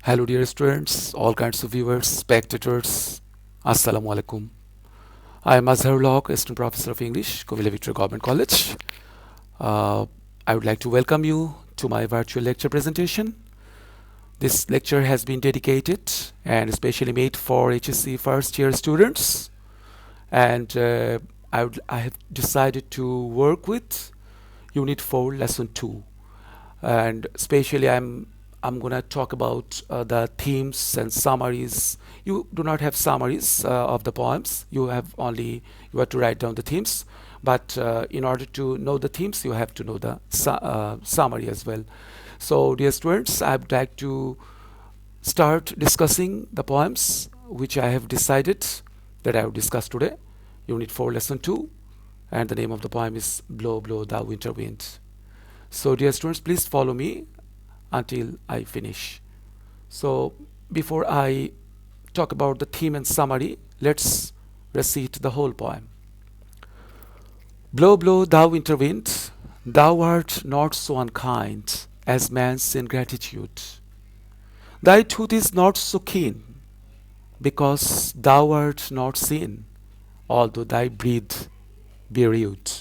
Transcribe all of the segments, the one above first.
Hello, dear students, all kinds of viewers, spectators. Assalamu alaikum. I am Azhar Lok, Assistant Professor of English, Covilla Victoria Government College. Uh, I would like to welcome you to my virtual lecture presentation. This lecture has been dedicated and especially made for HSC first year students. And I have decided to work with Unit 4, Lesson 2. And especially I'm gonna talk about the themes and summaries. You do not have summaries of the poems. You have to write down the themes. But in order to know the themes, you have to know the summary as well. So, dear students, I would like to start discussing the poems which I have decided that I will discuss today. Unit 4, Lesson 2, and the name of the poem is Blow, Blow, Thou Winter Wind. So, dear students, please follow me until I finish. So, before I talk about the theme and summary, let's recite the whole poem. Blow, blow, thou winter wind, thou art not so unkind as man's ingratitude. Thy tooth is not so keen, because thou art not seen, although thy breath be rude.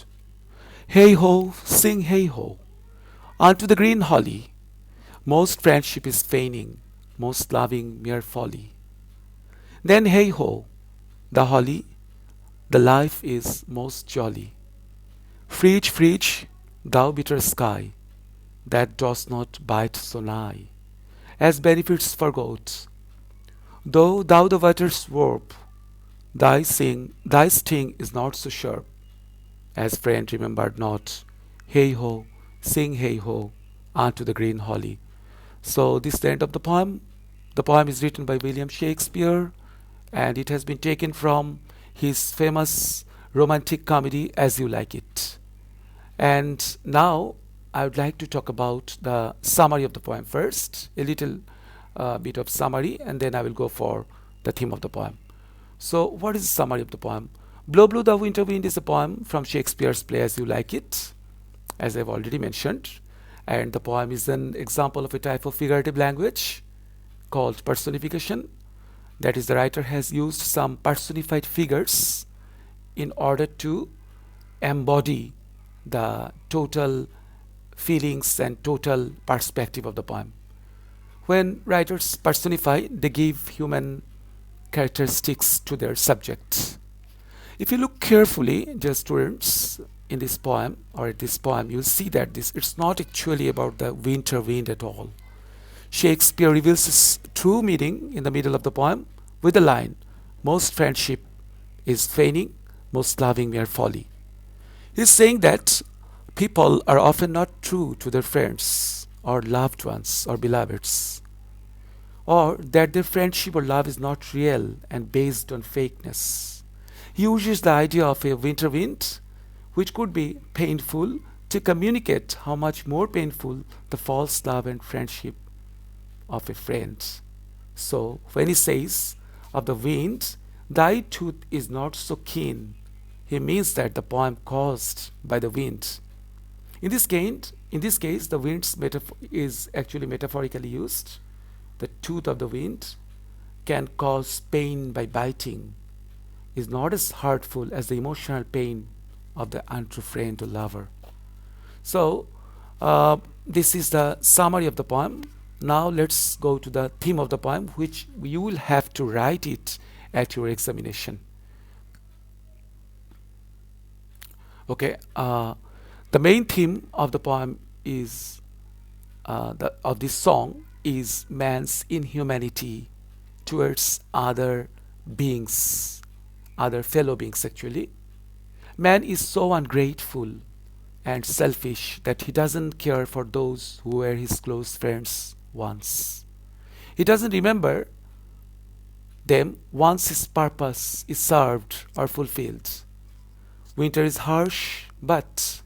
Hey ho, sing hey ho, unto the green holly. Most friendship is feigning, most loving mere folly. Then hey ho, the holly, the life is most jolly. Freech, freech, thou bitter sky, that dost not bite so nigh, as benefits forgot. Though thou the waters warp, thy sting is not so sharp, as friend remembered not. Hey ho, sing hey ho, unto the green holly. So this is the end of the poem. The poem is written by William Shakespeare and it has been taken from his famous romantic comedy As You Like It. And now I would like to talk about the summary of the poem first, a little bit of summary, and then I will go for the theme of the poem. So, what is the summary of the poem? Blow, Blow, the Winter Wind is a poem from Shakespeare's play As You Like It, as I've already mentioned. And the poem is an example of a type of figurative language called personification. That is, the writer has used some personified figures in order to embody the total feelings and total perspective of the poem. When writers personify, they give human characteristics to their subject. If you look carefully, dear students, in this poem or at this poem, you'll see that it's not actually about the winter wind at all. Shakespeare reveals his true meaning in the middle of the poem with the line, most friendship is feigning, most loving mere folly. He's saying that people are often not true to their friends or loved ones or beloveds, or that their friendship or love is not real and based on fakeness. He uses the idea of a winter wind, which could be painful, to communicate how much more painful the false love and friendship of a friend. So, when he says of the wind, thy tooth is not so keen, he means that the poem caused by the wind. In this case, the wind's is actually metaphorically used. The tooth of the wind can cause pain by biting, is not as hurtful as the emotional pain of the untrue friend or lover. So, this is the summary of the poem. Now let's go to the theme of the poem, which you will have to write it at your examination. Okay, the main theme of the poem is of this song is man's inhumanity towards other beings, other fellow beings actually. Man is so ungrateful and selfish that he doesn't care for those who were his close friends once. He doesn't remember them once his purpose is served or fulfilled. Winter is harsh, but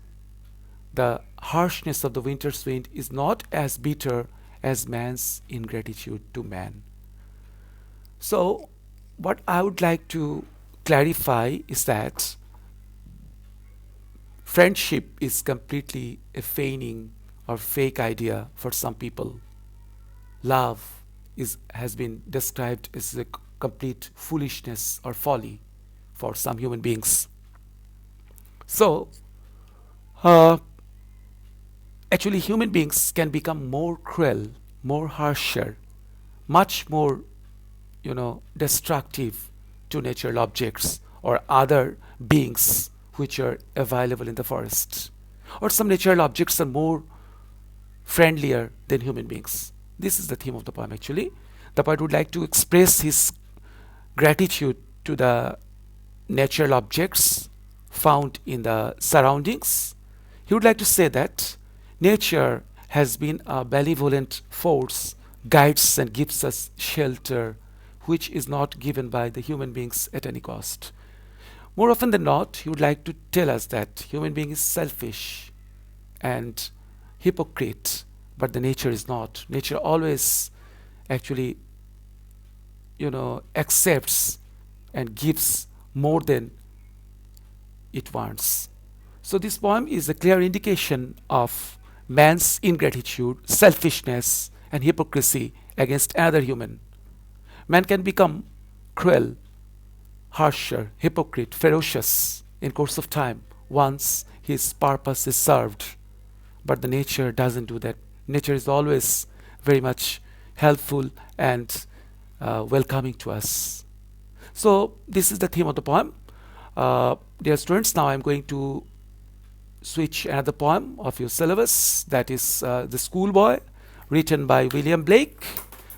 the harshness of the winter's wind is not as bitter as man's ingratitude to man. So, what I would like to clarify is that friendship is completely a feigning or fake idea for some people. Love has been described as a complete foolishness or folly for some human beings. So, uh, actually, human beings can become more cruel, more harsher, much more, destructive to natural objects or other beings which are available in the forest. Or some natural objects are more friendlier than human beings. This is the theme of the poem actually. The poet would like to express his gratitude to the natural objects found in the surroundings. He would like to say that nature has been a benevolent force, guides and gives us shelter, which is not given by the human beings at any cost. More often than not, he would like to tell us that human being is selfish and hypocrite, but the nature is not. Nature always actually, accepts and gives more than it wants. So this poem is a clear indication of man's ingratitude, selfishness, and hypocrisy against another human. Man can become cruel, harsher, hypocrite, ferocious in course of time once his purpose is served. But the nature doesn't do that. Nature is always very much helpful and welcoming to us. So this is the theme of the poem. Dear students, now I'm going to switch another poem of your syllabus, that is The Schoolboy, written by William Blake.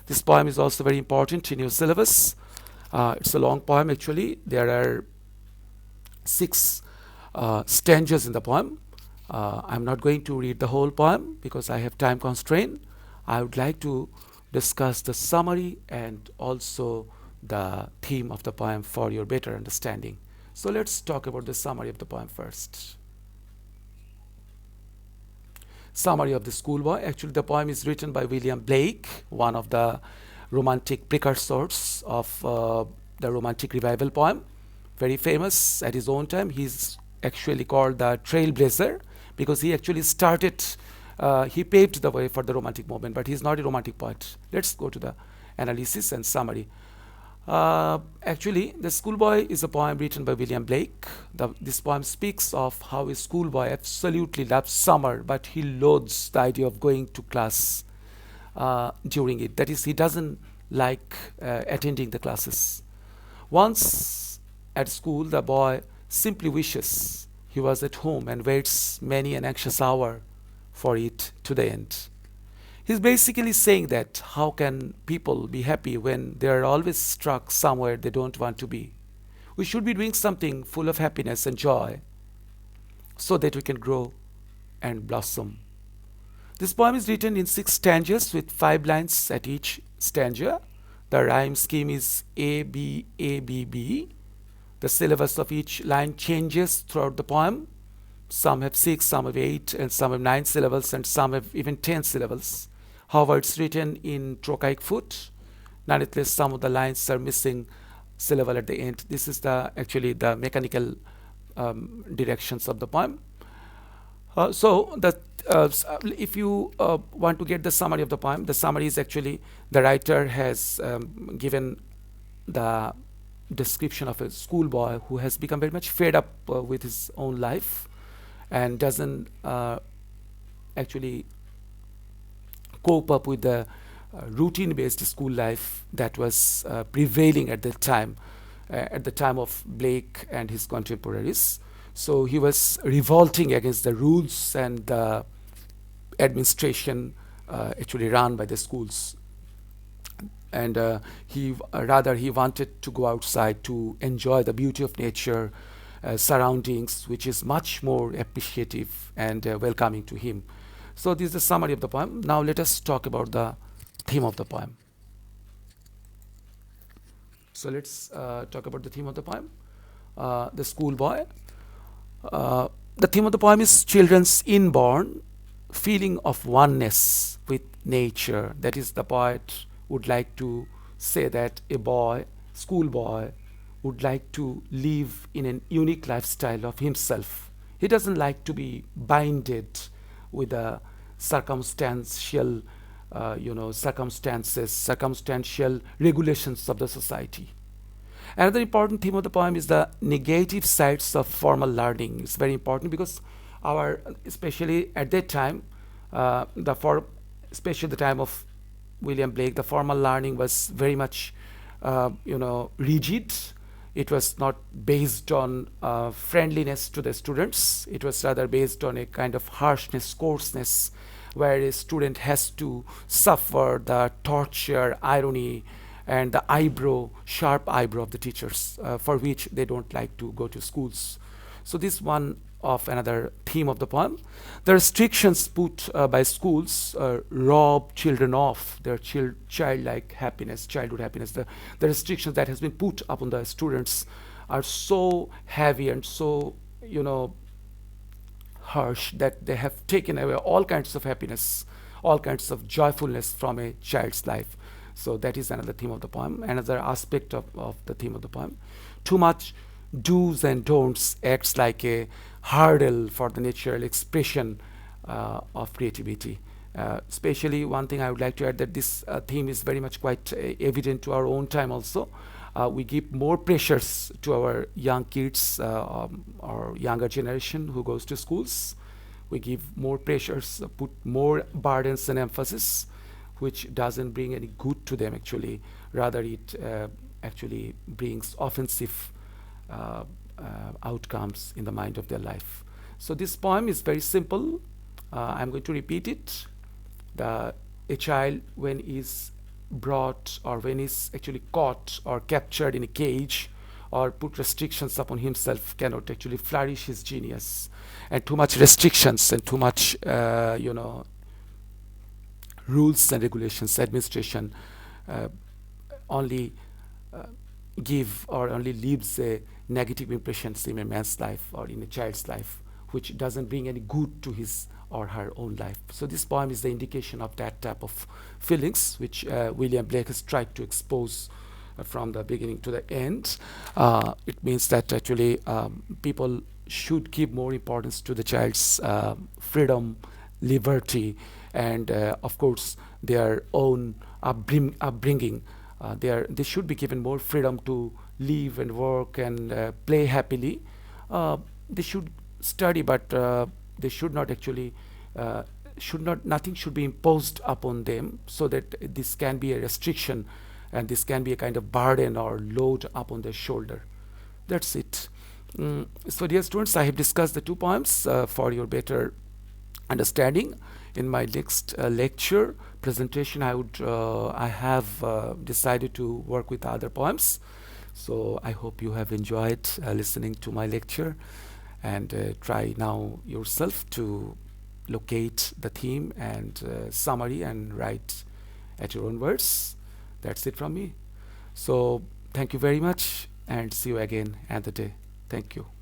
This poem is also very important in your syllabus. It's a long poem actually. There are 6 stanzas in the poem. I'm not going to read the whole poem because I have time constraint. I would like to discuss the summary and also the theme of the poem for your better understanding. So let's talk about the summary of the poem first. Summary of The Schoolboy. Actually, the poem is written by William Blake, one of the romantic precursors of the romantic revival poem. Very famous at his own time. He's actually called the trailblazer because he actually started, he paved the way for the romantic movement, but he's not a romantic poet. Let's go to the analysis and summary. Actually, The Schoolboy is a poem written by William Blake. This poem speaks of how a schoolboy absolutely loves summer, but he loathes the idea of going to class during it. That is, he doesn't like attending the classes. Once at school, the boy simply wishes he was at home and waits many an anxious hour for it to the end. He's basically saying that how can people be happy when they are always stuck somewhere they don't want to be? We should be doing something full of happiness and joy so that we can grow and blossom. This poem is written in 6 stanzas with 5 lines at each stanza. The rhyme scheme is A, B, A, B, B. The syllabus of each line changes throughout the poem. Some have 6, some have 8, and some have 9 syllables, and some have even 10 syllables. However, it's written in trochaic foot. Nonetheless, some of the lines are missing syllable at the end. This is actually the mechanical directions of the poem. If you want to get the summary of the poem, the summary is actually the writer has given the description of a schoolboy who has become very much fed up with his own life and doesn't actually cope up with the routine-based school life that was prevailing at the time of Blake and his contemporaries. So he was revolting against the rules and the administration actually run by the schools. And he wanted to go outside to enjoy the beauty of nature, surroundings, which is much more appreciative and welcoming to him. So this is the summary of the poem. Now let us talk about the theme of the poem. So let's talk about the theme of the poem. The schoolboy. The theme of the poem is children's inborn feeling of oneness with nature. That is, the poet would like to say that a schoolboy, would like to live in an unique lifestyle of himself. He doesn't like to be binded with a circumstantial circumstances, circumstantial regulations of the society. Another important theme of the poem is the negative sides of formal learning. It's very important because especially at that time, especially the time of William Blake, the formal learning was very much, rigid. It was not based on friendliness to the students. It was rather based on a kind of harshness, coarseness, where a student has to suffer the torture, irony, and the sharp eyebrow of the teachers, for which they don't like to go to schools. So this one of another theme of the poem. The restrictions put by schools rob children of their childlike happiness, childhood happiness. The restrictions that has been put upon the students are so heavy and so, harsh, that they have taken away all kinds of happiness, all kinds of joyfulness from a child's life. So that is another theme of the poem, another aspect of the theme of the poem. Too much do's and don'ts acts like a hurdle for the natural expression of creativity. Especially one thing I would like to add, that this theme is very much quite evident to our own time also. We give more pressures to our young kids, or younger generation who goes to schools. We give more pressures, put more burdens and emphasis, which doesn't bring any good to them actually. Rather, it actually brings offensive outcomes in the mind of their life. So this poem is very simple. I'm going to repeat it. A child, when is brought, or when is actually caught or captured in a cage, or put restrictions upon himself, cannot actually flourish his genius. And too much restrictions and too much rules and regulations, administration, only give or only leaves a negative impressions in a man's life or in a child's life, which doesn't bring any good to his or her own life. So this poem is the indication of that type of feelings which William Blake has tried to expose from the beginning to the end. It means that actually people should give more importance to the child's freedom, liberty, and of course their own upbringing. They should be given more freedom to live and work and play happily. They should study, but they should not actually nothing should be imposed upon them, so that this can be a restriction and this can be a kind of burden or load upon their shoulder. That's it. So dear students, I have discussed the two poems for your better understanding. In my next lecture presentation, I have decided to work with other poems. So I hope you have enjoyed listening to my lecture, and try now yourself to locate the theme and summary and write at your own words. That's it from me. So thank you very much, and see you again another day. Thank you.